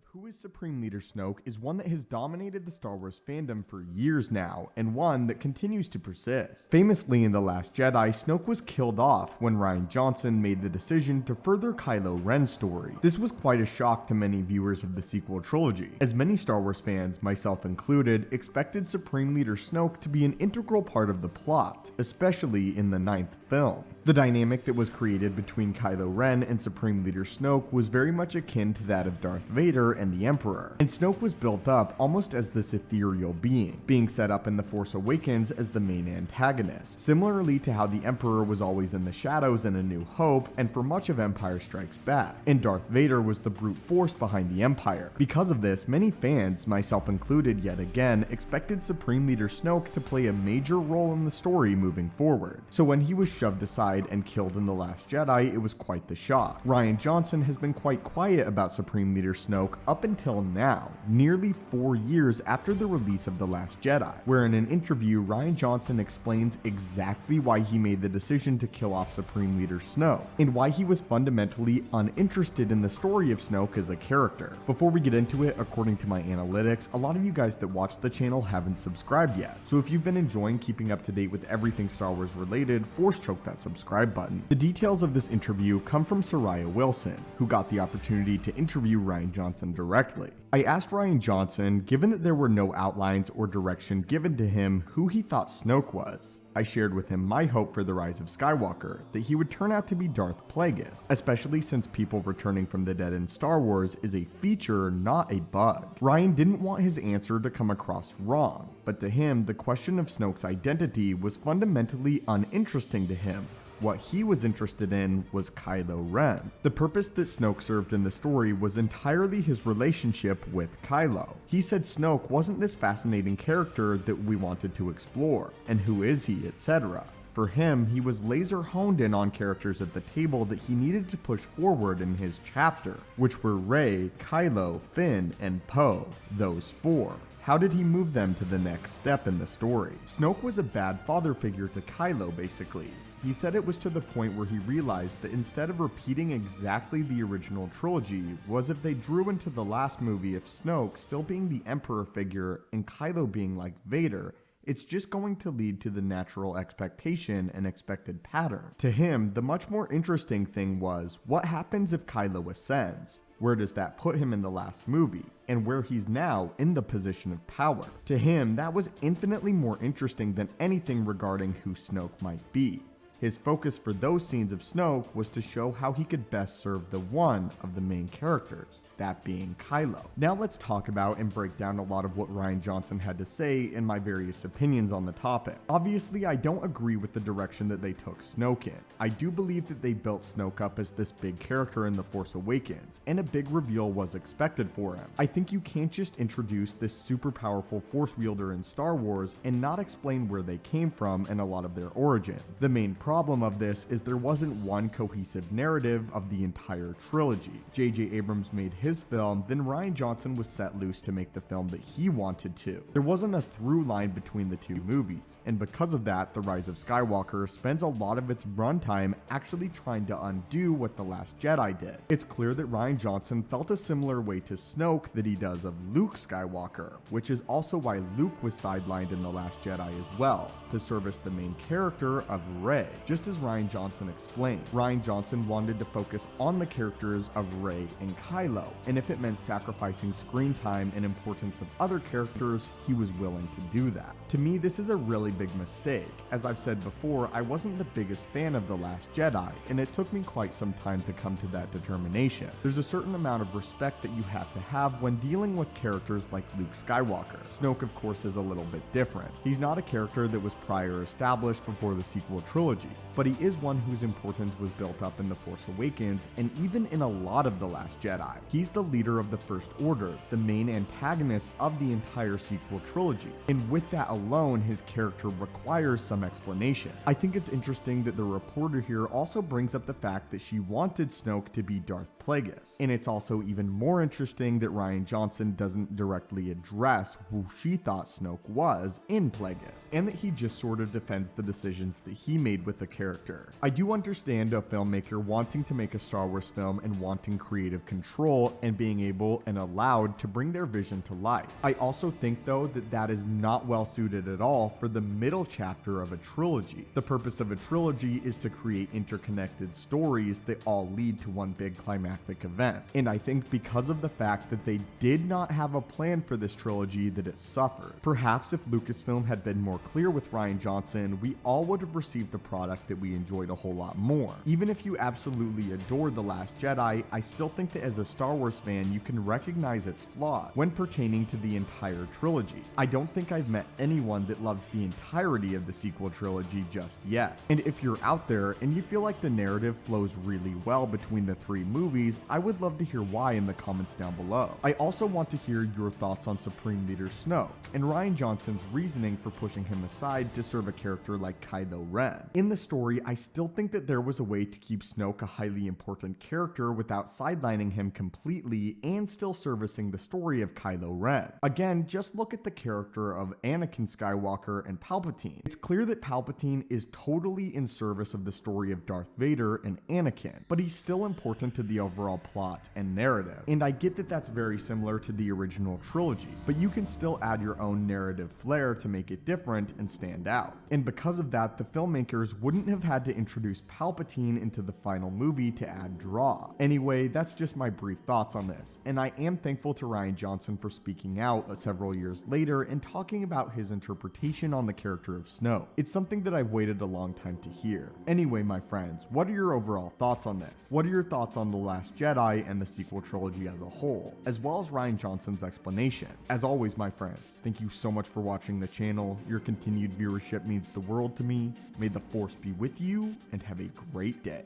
of who is Supreme Leader Snoke is one that has dominated the Star Wars fandom for years now, and one that continues to persist. Famously in The Last Jedi, Snoke was killed off when Rian Johnson made the decision to further Kylo Ren's story. This was quite a shock to many viewers of the sequel trilogy, as many Star Wars fans, myself included, expected Supreme Leader Snoke to be an integral part of the plot, especially in the 9th film. The dynamic that was created between Kylo Ren and Supreme Leader Snoke was very much akin to that of Darth Vader and the Emperor, and Snoke was built up almost as this ethereal being set up in The Force Awakens as the main antagonist, similarly to how the Emperor was always in the shadows in A New Hope and for much of Empire Strikes Back, and Darth Vader was the brute force behind the Empire. Because of this, many fans, myself included yet again, expected Supreme Leader Snoke to play a major role in the story moving forward. So when he was shoved aside and killed in The Last Jedi, it was quite the shock. Rian Johnson has been quite quiet about Supreme Leader Snoke up until now, nearly 4 years after the release of The Last Jedi, where in an interview Rian Johnson explains exactly why he made the decision to kill off Supreme Leader Snoke, and why he was fundamentally uninterested in the story of Snoke as a character. Before we get into it, according to my analytics, a lot of you guys that watch the channel haven't subscribed yet, so if you've been enjoying keeping up to date with everything Star Wars related, force choke that subscribe button. The details of this interview come from Soraya Wilson, who got the opportunity to interview Rian Johnson directly. I asked Rian Johnson, given that there were no outlines or direction given to him, who he thought Snoke was. I shared with him my hope for The Rise of Skywalker, that he would turn out to be Darth Plagueis, especially since people returning from the dead in Star Wars is a feature, not a bug. Rian didn't want his answer to come across wrong, but to him, the question of Snoke's identity was fundamentally uninteresting to him. What he was interested in was Kylo Ren. The purpose that Snoke served in the story was entirely his relationship with Kylo. He said Snoke wasn't this fascinating character that we wanted to explore, and who is he, etc. For him, he was laser honed in on characters at the table that he needed to push forward in his chapter, which were Rey, Kylo, Finn, and Poe, those 4. How did he move them to the next step in the story? Snoke was a bad father figure to Kylo, basically. He said it was to the point where he realized that instead of repeating exactly the original trilogy, was if they drew into the last movie of Snoke still being the Emperor figure and Kylo being like Vader, it's just going to lead to the natural expectation and expected pattern. To him, the much more interesting thing was, what happens if Kylo ascends? Where does that put him in the last movie? And where he's now in the position of power. To him, that was infinitely more interesting than anything regarding who Snoke might be. His focus for those scenes of Snoke was to show how he could best serve the one of the main characters, that being Kylo. Now let's talk about and break down a lot of what Rian Johnson had to say in my various opinions on the topic. Obviously, I don't agree with the direction that they took Snoke in. I do believe that they built Snoke up as this big character in The Force Awakens, and a big reveal was expected for him. I think you can't just introduce this super powerful Force wielder in Star Wars and not explain where they came from and a lot of their origin. The main problem of this is there wasn't one cohesive narrative of the entire trilogy. J.J. Abrams made his film, then Rian Johnson was set loose to make the film that he wanted to. There wasn't a through line between the two movies, and because of that, The Rise of Skywalker spends a lot of its runtime actually trying to undo what The Last Jedi did. It's clear that Rian Johnson felt a similar way to Snoke that he does of Luke Skywalker, which is also why Luke was sidelined in The Last Jedi as well, to service the main character of Rey. Just as Rian Johnson explained, Rian Johnson wanted to focus on the characters of Rey and Kylo, and if it meant sacrificing screen time and importance of other characters, he was willing to do that. To me, this is a really big mistake. As I've said before, I wasn't the biggest fan of The Last Jedi, and it took me quite some time to come to that determination. There's a certain amount of respect that you have to have when dealing with characters like Luke Skywalker. Snoke, of course, is a little bit different. He's not a character that was prior established before the sequel trilogy, but he is one whose importance was built up in The Force Awakens and even in a lot of The Last Jedi. He's the leader of the First Order, the main antagonist of the entire sequel trilogy, and with that alone, his character requires some explanation. I think it's interesting that the reporter here also brings up the fact that she wanted Snoke to be Darth Plagueis, and it's also even more interesting that Rian Johnson doesn't directly address who she thought Snoke was in Plagueis, and that he just sort of defends the decisions that he made with the character. I do understand a filmmaker wanting to make a Star Wars film and wanting creative control and being able and allowed to bring their vision to life. I also think though that that is not well suited at all for the middle chapter of a trilogy. The purpose of a trilogy is to create interconnected stories that all lead to one big climactic event. And I think because of the fact that they did not have a plan for this trilogy that it suffered. Perhaps if Lucasfilm had been more clear with Rian Johnson, we all would have received a product that we enjoyed a whole lot more. Even if you absolutely adored The Last Jedi, I still think that as a Star Wars fan, you can recognize its flaws when pertaining to the entire trilogy. I don't think I've met anyone that loves the entirety of the sequel trilogy just yet. And if you're out there and you feel like the narrative flows really well between the three movies, I would love to hear why in the comments down below. I also want to hear your thoughts on Supreme Leader Snoke and Rian Johnson's reasoning for pushing him aside to serve a character like Kylo Ren. In the story, I still think that there was a way to keep Snoke a highly important character without sidelining him completely and still servicing the story of Kylo Ren. Again, just look at the character of Anakin Skywalker and Palpatine. It's clear that Palpatine is totally in service of the story of Darth Vader and Anakin, but he's still important to the overall plot and narrative. And I get that that's very similar to the original trilogy, but you can still add your own narrative flair to make it different and stand out. And because of that, the filmmakers wouldn't have had to introduce Palpatine into the final movie to add draw. Anyway, that's just my brief thoughts on this, and I am thankful to Rian Johnson for speaking out several years later and talking about his interpretation on the character of Snoke. It's something that I've waited a long time to hear. Anyway, my friends, what are your overall thoughts on this? What are your thoughts on The Last Jedi and the sequel trilogy as a whole, as well as Rian Johnson's explanation? As always, my friends, thank you so much for watching the channel. Your continued viewership means the world to me. May the Force be with you, and have a great day.